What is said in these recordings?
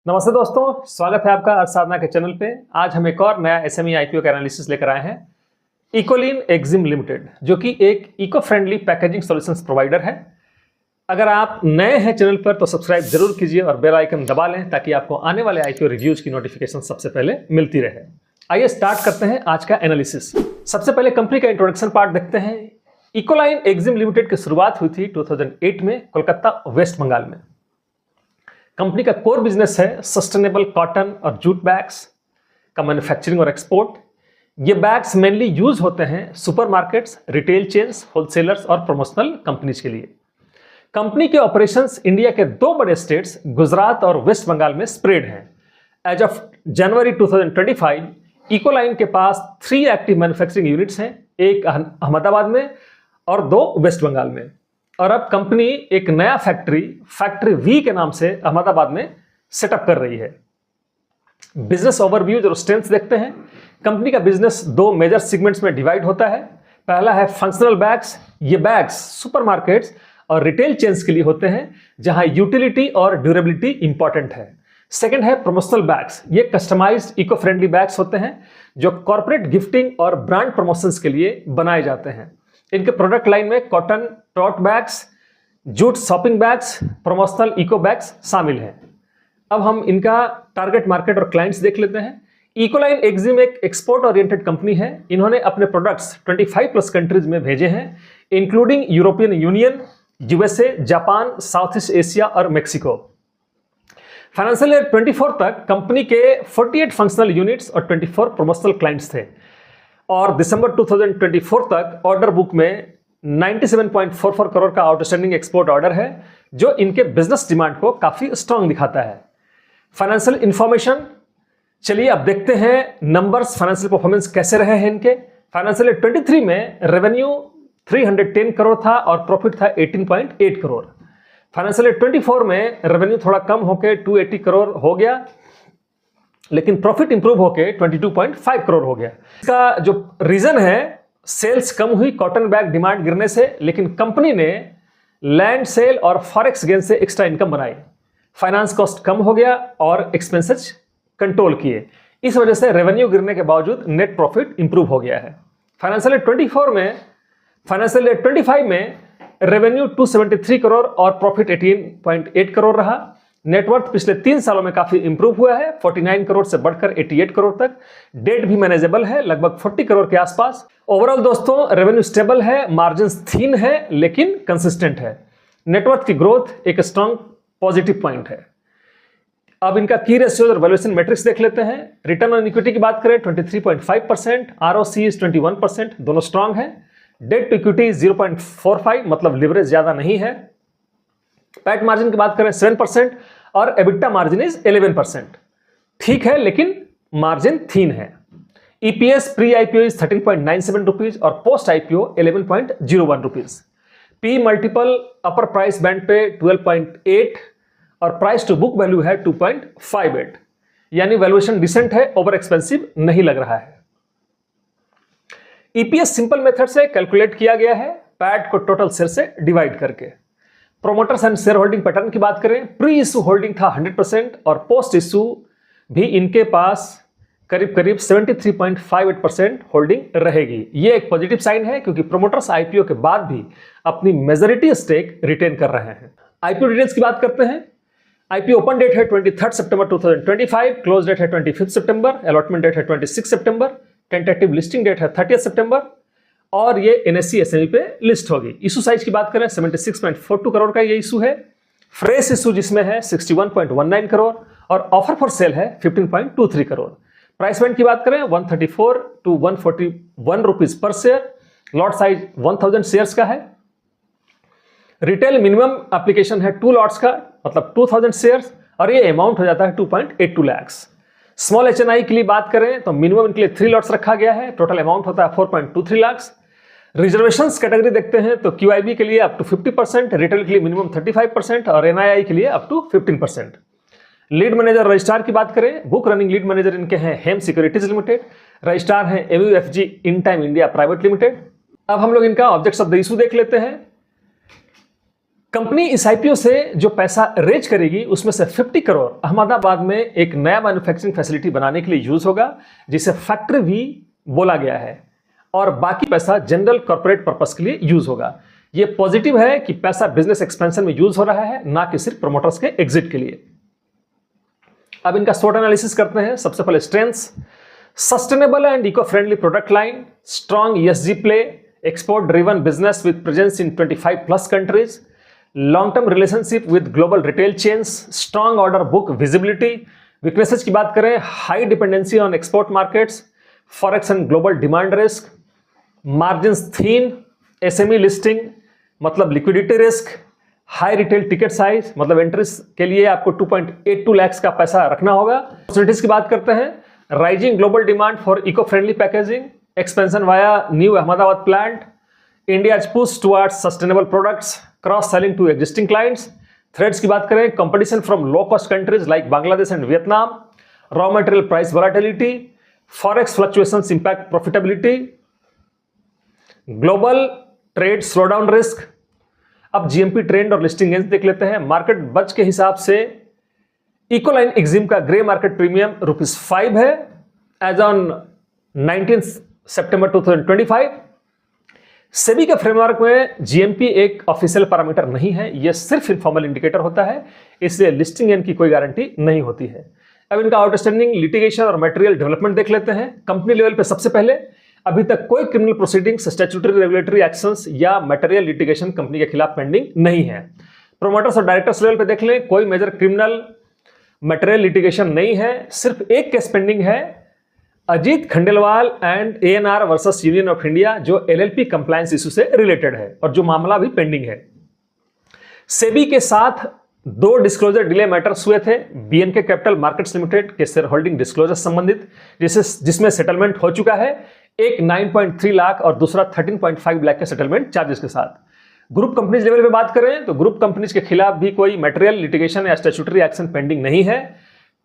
नमस्ते दोस्तों, स्वागत है आपका अर्थ साधना के चैनल पे। आज हम एक और नया एसएमई आईपीओ का एनालिसिस लेकर आए हैं। इकोलीन एक्जिम लिमिटेड, जो कि एक eco friendly packaging solutions provider है। अगर आप नए हैं चैनल पर तो सब्सक्राइब जरूर कीजिए और बेल आइकन दबा लें ताकि आपको आने वाले आईपीओ रिव्यूज की नोटिफिकेशन सबसे पहले मिलती रहे। आइए स्टार्ट करते हैं आज का एनालिसिस। सबसे पहले कंपनी का इंट्रोडक्शन पार्ट देखते हैं। इकोलाइन एक्जिम लिमिटेड की शुरुआत हुई थी 2008 में कोलकाता, वेस्ट बंगाल में। कंपनी का कोर बिजनेस है सस्टेनेबल कॉटन और जूट बैग्स का मैन्युफैक्चरिंग और एक्सपोर्ट। ये बैग्स मेनली यूज होते हैं सुपरमार्केट्स, रिटेल चेन्स, होलसेलर्स और प्रमोशनल कंपनीज के लिए। कंपनी के ऑपरेशंस इंडिया के दो बड़े स्टेट्स गुजरात और वेस्ट बंगाल में स्प्रेड हैं। एज ऑफ जनवरी 2025 इकोलाइन के पास 3 एक्टिव मैन्युफैक्चरिंग यूनिट्स हैं, एक अहमदाबाद में और 2 वेस्ट बंगाल में। और अब कंपनी एक नया फैक्ट्री वी के नाम से अहमदाबाद में सेटअप कर रही है। बिजनेस ओवरव्यू और स्ट्रेंथ्स देखते हैं। कंपनी का बिजनेस 2 मेजर सेगमेंट्स में डिवाइड होता है। पहला है फंक्शनल बैग्स। ये बैग्स सुपरमार्केट्स और रिटेल चेन्स के लिए होते हैं जहां यूटिलिटी और ड्यूरेबिलिटी इंपॉर्टेंट है। सेकंड है प्रमोशनल बैग्स। ये कस्टमाइज्ड इको फ्रेंडली बैग्स होते हैं जो कॉर्पोरेट गिफ्टिंग और ब्रांड प्रमोशंस के लिए बनाए जाते हैं। इनके प्रोडक्ट लाइन में cotton tote bags, jute shopping bags, promotional eco bags शामिल हैं। अब हम इनका टारगेट मार्केट और क्लाइंट्स देख लेते हैं। इकोलाइन एक्जिम एक एक्सपोर्ट ओरिएंटेड कंपनी है। इन्होंने अपने प्रोडक्ट्स 25+ कंट्रीज में भेजे हैं, including European union, USA, Japan, south east Asia और मेक्सिको। फाइनेंशियल ईयर 24 तक कंपनी के 48 फंक्शनल यूनिट्स और 24 प्रमोशनल क्लाइंट्स थे और दिसंबर 2024 तक ऑर्डर बुक में 97.44 करोड़ का आउटस्टैंडिंग एक्सपोर्ट ऑर्डर है, जो इनके बिजनेस डिमांड को काफी स्ट्रांग दिखाता है। फाइनेंशियल इंफॉर्मेशन, चलिए अब देखते हैं नंबर्स, फाइनेंशियल परफॉर्मेंस कैसे रहे हैं इनके। फाइनेंशियल ईयर 23 में रेवेन्यू 310 करोड़ था और प्रॉफिट था 18.8 करोड़। फाइनेंशियल ईयर 24 में रेवेन्यू थोड़ा कम होकर 280 करोड़ हो गया, लेकिन प्रॉफिट इंप्रूव होके 22.5 करोड़ हो गया। इसका जो रीजन है, सेल्स कम हुई कॉटन बैग डिमांड गिरने से, लेकिन कंपनी ने लैंड सेल और फॉरेक्स गेन से एक्स्ट्रा इनकम बनाई। फाइनेंस कॉस्ट कम हो गया और एक्सपेंसेस कंट्रोल किए। इस वजह से रेवेन्यू गिरने के बावजूद नेट प्रॉफिट इंप्रूव हो गया है। फाइनेंशियल ईयर 25 में रेवेन्यू 273 करोड़ और प्रॉफिट 18.8 करोड़ रहा। नेटवर्थ पिछले 3 सालों में काफी इंप्रूव हुआ है, 49 करोड़ से बढ़कर 88 करोड़ तक। डेट भी मैनेजेबल है, लगभग 40 करोड़ के आसपास। ओवरऑल दोस्तों रेवेन्यू स्टेबल है, मार्जिन्स थीन है लेकिन कंसिस्टेंट है। नेटवर्थ की ग्रोथ एक स्ट्रांग पॉजिटिव पॉइंट है। अब इनका की रेशियोज और वैल्यूएशन मैट्रिक्स देख लेते हैं। रिटर्न ऑन इक्विटी की बात करें 23.5%, ROCE 21%, दोनों स्ट्रांग है। डेट टू इक्विटी 0.45, मतलब लिवरेज ज्यादा नहीं है। पैट मार्जिन की बात करें 7% और एबिटा मार्जिन इज 11%। ठीक है, लेकिन मार्जिन थीन है। EPS pre IPO is 13.97 rupees और post IPO 11.01 rupees. P multiple upper price band पे 12.8 और प्राइस टू बुक वैल्यू है 2.58, यानी वैल्यूएशन डिसेंट है, ओवर एक्सपेंसिव नहीं लग रहा है। EPS सिंपल मेथड से कैलकुलेट किया गया है, पैट को टोटल शेयर से डिवाइड करके। Promoters and share holding pattern की बात करें, प्री इशू होल्डिंग था 100% और पोस्ट इशू भी इनके पास करीब 73.58% होल्डिंग रहेगी। ये एक पॉजिटिव साइन है क्योंकि प्रोमोटर्स आईपीओ के बाद भी अपनी मेजॉरिटी स्टेक रिटेन कर रहे हैं। आईपीओ डिटेल्स की बात करते हैं। आईपीओ ओपन डेट है 23 सितंबर 2025, क्लोज डेट है 25 सितंबर, अलॉटमेंट डेट है 26 सितंबर, टेंटेटिव लिस्टिंग डेट है 30 सितंबर और ये NSE SME पे लिस्ट होगी। इशू साइज की बात करें 76.42 करोड़ का ये इशू है। फ्रेश इशू जिसमें है 61.19 करोड़ और ऑफर फॉर सेल है 15.23 करोड़। प्राइस बैंड की बात करें 134 to 141 rupees per share. Lot size 1000 shares का है। रिटेल मिनिमम एप्लीकेशन है 2 लॉट्स का, मतलब 2000 शेयर्स और ये अमाउंट हो जाता है 2.82 lakhs। स्मॉल HNI के लिए बात करें तो मिनिमम इनके लिए 3 लॉट्स रखा गया है, टोटल अमाउंट होता है 4.23 lakhs। रिजर्वेशंस कैटेगरी देखते हैं तो QIB के लिए अप टू 50%, रिटेल के लिए मिनिमम 35% और NII के लिए up to 15%। Lead manager registrar की बात करें, बुक रनिंग लीड मैनेजर इनके हैं हेम सिक्योरिटीज लिमिटेड, रजिस्ट्रार हैं MUFG Intime India private limited. अब हम लोग इनका ऑब्जेक्ट्स ऑफ द इशू देख लेते हैं। कंपनी इस आईपीओ से जो पैसा रेज करेगी उसमें से 50 करोड़ अहमदाबाद में एक नया मैन्युफैक्चरिंग फैसिलिटी बनाने के लिए यूज होगा, जिसे फैक्ट्री भी बोला गया है, और बाकी पैसा जनरल कॉर्पोरेट पर्पस के लिए यूज होगा। ये पॉजिटिव है कि पैसा बिजनेस एक्सपेंशन में यूज हो रहा है, ना कि सिर्फ प्रमोटर्स के एग्जिट के लिए। अब इनका शॉर्ट एनालिसिस करते हैं। सबसे पहले strengths, sustainable and eco friendly product line, strong ESG play, export driven business with presence in 25+ countries, long term relationship with global retail chains, strong order book visibility. Weaknesses की बात करें, high dependency on export markets, forex and global demand risk, margins thin, SME listing मतलब liquidity risk, high retail ticket size मतलब entries के लिए आपको 2.82 लाख का पैसा रखना होगा। अपॉर्चुनिटीज की बात करते हैं, rising global demand for eco friendly packaging, expansion via new Ahmedabad plant, India's push towards sustainable products, cross selling to existing clients. Threats की बात करें, competition from low cost countries like Bangladesh and Vietnam, raw material price volatility, forex fluctuations impact profitability, global trade slowdown risk. अब GMP trend और listing gains देख लेते हैं। Market बच के हिसाब से इकोलाइन एक्जिम का ग्रे मार्केट प्रीमियम ₹5 है एज ऑन 19 सितंबर 2025। सेबी के फ्रेमवर्क में जीएमपी एक ऑफिशियल पैरामीटर नहीं है, यह सिर्फ इनफॉर्मल इंडिकेटर होता है, इसलिए लिस्टिंग गेन की कोई गारंटी नहीं होती है। अब इनका आउटस्टैंडिंग लिटिगेशन और मटेरियल डेवलपमेंट देख लेते हैं। कंपनी लेवल पे सबसे पहले अभी तक कोई criminal proceedings, statutory regulatory actions या मटेरियल लिटिगेशन कंपनी के खिलाफ पेंडिंग नहीं है। प्रोमोटर्स और डायरेक्टर्स लेवल पे देख लें, कोई मेजर क्रिमिनल मटेरियल लिटिगेशन नहीं है, सिर्फ एक केस पेंडिंग है, Ajit Khandelwal and ANR versus union of India, जो एलएलपी कंप्लायंस इशू से रिलेटेड है और जो मामला भी पेंडिंग है। सेबी के साथ 2 डिस्क्लोजर डिले मैटर्स हुए थे, बीएनके कैपिटल मार्केट्स लिमिटेड के शेयर होल्डिंग डिस्क्लोजर संबंधित, जिसमें सेटलमेंट हो चुका है, एक 9.3 लाख और दूसरा 13.5 लाख के सेटलमेंट चार्जेस के साथ। ग्रुप कंपनीज लेवल पे बात करें तो ग्रुप कंपनीज के खिलाफ भी कोई मटेरियल लिटिगेशन या स्टैट्यूटरी एक्शन पेंडिंग नहीं है।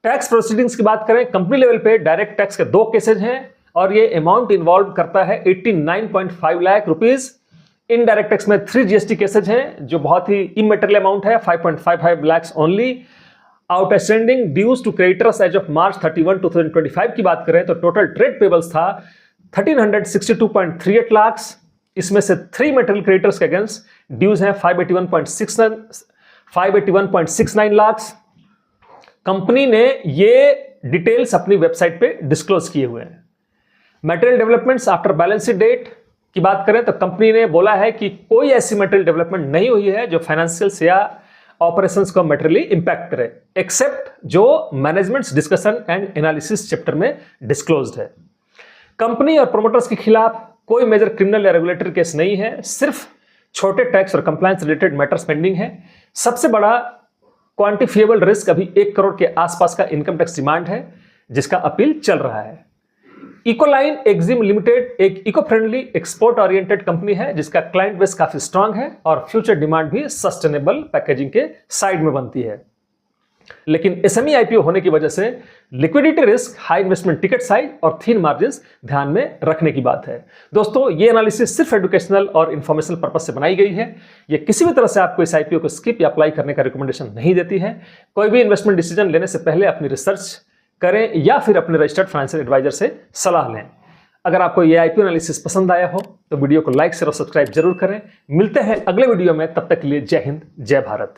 टैक्स प्रोसीडिंग्स की बात करें, कंपनी लेवल पे डायरेक्ट टैक्स के 2 केसेज हैं और ये अमाउंट इन्वॉल्व करता है 89.5 लाख रुपीज। इनडायरेक्ट टैक्स में 3 जीएसटी केसेज हैं जो बहुत ही इमटेरियल अमाउंट है, 5.55 lakh only. Outstanding dues to creditors as of March 31, 2025 की बात करें तो टोटल ट्रेड पेबल्स था 1362.38 लाख। इसमें से 3 मटेरियल क्रेडिटर्स के अगेंस्ट ड्यूज हैं 581.69 लाख। कंपनी ने ये डिटेल्स अपनी वेबसाइट पे डिस्क्लोज किए हुए हैं। Material developments after balance sheet date की बात करें तो कंपनी ने बोला है कि कोई ऐसी मटेरियल डेवलपमेंट नहीं हुई है जो फाइनेंशियल्स या ऑपरेशंस को मटेरियली इंपैक्ट करे, एक्सेप्ट जो managements discussion and analysis chapter में डिस्क्लोज्ड है। कंपनी और प्रोमोटर्स के खिलाफ कोई मेजर क्रिमिनल या रेगुलेटरी केस नहीं है, सिर्फ छोटे टैक्स और कंप्लायंस रिलेटेड मैटर्स पेंडिंग है। सबसे बड़ा क्वांटिफिएबल रिस्क अभी 1 करोड़ के आसपास का इनकम टैक्स डिमांड है, जिसका अपील चल रहा है। इकोलाइन एक्जिम लिमिटेड एक eco friendly export oriented company है, जिसका क्लाइंट बेस काफी स्ट्रांग है और फ्यूचर डिमांड भी सस्टेनेबल पैकेजिंग के साइड में बनती है। लेकिन एसएमई आईपीओ होने की वजह से liquidity risk, high investment ticket size और थीन मार्जिन्स ध्यान में रखने की बात है। दोस्तों, ये एनालिसिस सिर्फ एजुकेशनल और इन्फॉर्मेशनल पर्पस से बनाई गई है। ये किसी भी तरह से आपको इस आईपीओ को स्किप या अप्लाई करने का रिकमेंडेशन नहीं देती है। कोई भी इन्वेस्टमेंट डिसीजन लेने से पहले अपनी रिसर्च करें या फिर अपने रजिस्टर्ड फाइनेंशियल एडवाइजर से सलाह लें। अगर आपको ये आईपीओ एनालिसिस पसंद आया हो तो वीडियो को लाइक, शेयर और सब्सक्राइब जरूर करें। मिलते हैं अगले वीडियो में, तब तक के लिए जय हिंद, जय भारत।